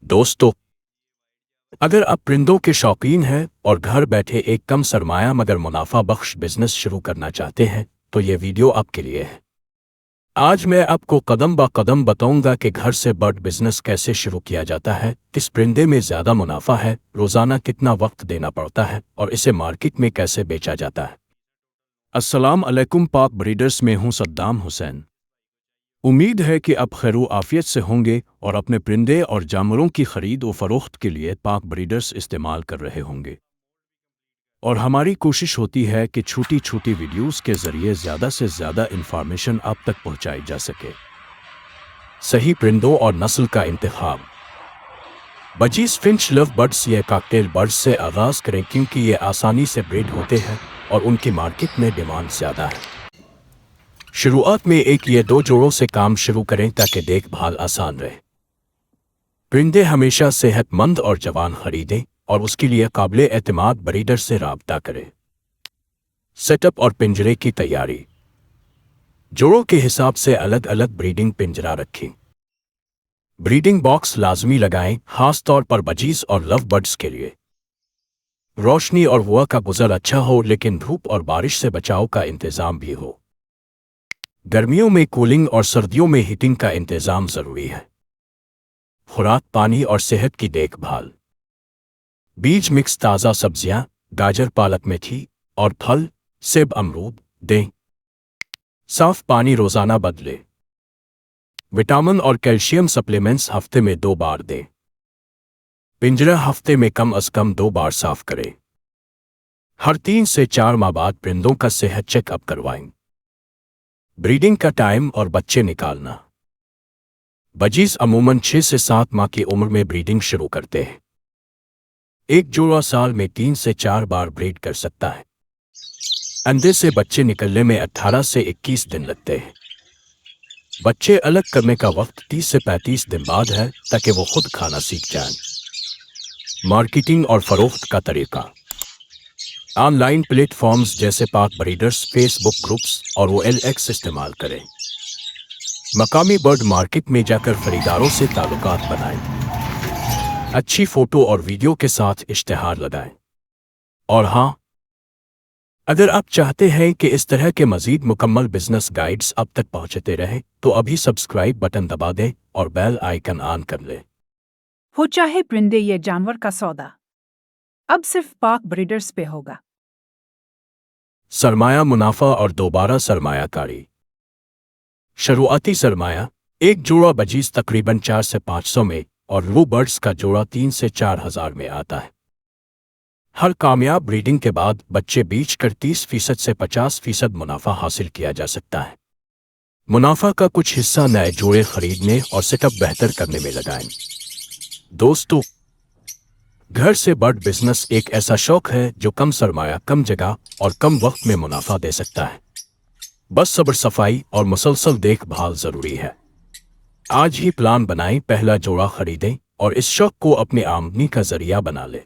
दोस्तों, अगर आप परिंदों के शौकीन हैं और घर बैठे एक कम सरमाया मगर मुनाफा बख्श बिजनेस शुरू करना चाहते हैं तो ये वीडियो आपके लिए है। आज मैं आपको कदम ब कदम बताऊंगा कि घर से बर्ड बिजनेस कैसे शुरू किया जाता है, किस परिंदे में ज़्यादा मुनाफा है, रोज़ाना कितना वक्त देना पड़ता है और इसे मार्केट में कैसे बेचा जाता है। अस्सलाम अलैकुम पाक ब्रीडर्स में हूँ सद्दाम हुसैन। उम्मीद है कि आप खैर आफियत से होंगे और अपने परिंदे और जानवरों की खरीद व फरोख्त के लिए पाक ब्रीडर्स इस्तेमाल कर रहे होंगे। और हमारी कोशिश होती है कि छोटी छोटी वीडियोस के ज़रिए ज़्यादा से ज़्यादा इंफॉर्मेशन आप तक पहुंचाई जा सके। सही परिंदों और नस्ल का इंतखाब। बजीज फिंच लव बर्ड्स या कॉकटेल बर्ड्स से आगाज़ करें क्योंकि ये आसानी से ब्रीड होते हैं और उनकी मार्केट में डिमांड ज़्यादा है। शुरुआत में एक या दो जोड़ों से काम शुरू करें ताकि देखभाल आसान रहे। परिंदे हमेशा सेहतमंद और जवान खरीदें और उसके लिए काबिल एतमाद ब्रीडर से राब्ता करें। सेटअप और पिंजरे की तैयारी। जोड़ों के हिसाब से अलग अलग ब्रीडिंग पिंजरा रखें। ब्रीडिंग बॉक्स लाजमी लगाएं, खास तौर पर बजीज और लव बर्ड्स के लिए। रोशनी और हवा का गुजर अच्छा हो लेकिन धूप और बारिश से बचाव का इंतजाम भी हो। गर्मियों में कूलिंग और सर्दियों में हीटिंग का इंतजाम जरूरी है। खुराक, पानी और सेहत की देखभाल। बीज मिक्स ताज़ा सब्जियां, गाजर, पालक, मेथी और फल, सेब, अमरूद दें। साफ पानी रोजाना बदलें। विटामिन और कैल्शियम सप्लीमेंट्स हफ्ते में 2 बार दें। पिंजरा हफ्ते में कम अज कम 2 बार साफ करें। हर 3 से 4 माह बाद परिंदों का सेहत चेकअप करवाएं। ब्रीडिंग का टाइम और बच्चे निकालना। बजीज अमूमन 6 से 7 माह की उम्र में ब्रीडिंग शुरू करते हैं। एक जोड़ा साल में 3 से 4 बार ब्रीड कर सकता है। अंडे से बच्चे निकलने में 18 से 21 दिन लगते हैं। बच्चे अलग करने का वक्त 30 से 35 दिन बाद है ताकि वो खुद खाना सीख जाएं। मार्केटिंग और फरोख्त का तरीका। ऑनलाइन प्लेटफॉर्म्स जैसे पाक ब्रीडर्स, फेसबुक ग्रुप्स और OLX इस्तेमाल करें। मकामी बर्ड मार्केट में जाकर खरीदारों से ताल्लुकात बनाएं। अच्छी फोटो और वीडियो के साथ इश्तिहार लगाएं। और हाँ, अगर आप चाहते हैं कि इस तरह के मजीद मुकम्मल बिजनेस गाइड्स आप तक पहुंचते रहें तो अभी सब्सक्राइब बटन दबा दें और बेल आइकन ऑन कर लें। हो चाहे परिंदे या जानवर का सौदा, अब सिर्फ पाक ब्रीडर्स पे होगा। सरमाया, मुनाफा और दोबारा सरमायाकारी। शुरुआती सरमाया। एक जोड़ा बजीज तकरीबन 4 से 500 में और लव बर्ड्स का जोड़ा 3 से 4,000 में आता है। हर कामयाब ब्रीडिंग के बाद बच्चे बेचकर 30% से 50% मुनाफा हासिल किया जा सकता है। मुनाफा का कुछ हिस्सा नए जोड़े खरीदने और सेटअप बेहतर करने में लगाएं। दोस्तों, घर से बर्ड बिजनेस एक ऐसा शौक है जो कम सरमाया, कम जगह और कम वक्त में मुनाफा दे सकता है। बस सब्र, सफाई और मुसलसल देखभाल जरूरी है। आज ही प्लान बनाएं, पहला जोड़ा खरीदें और इस शौक को अपनी आमदनी का जरिया बना लें।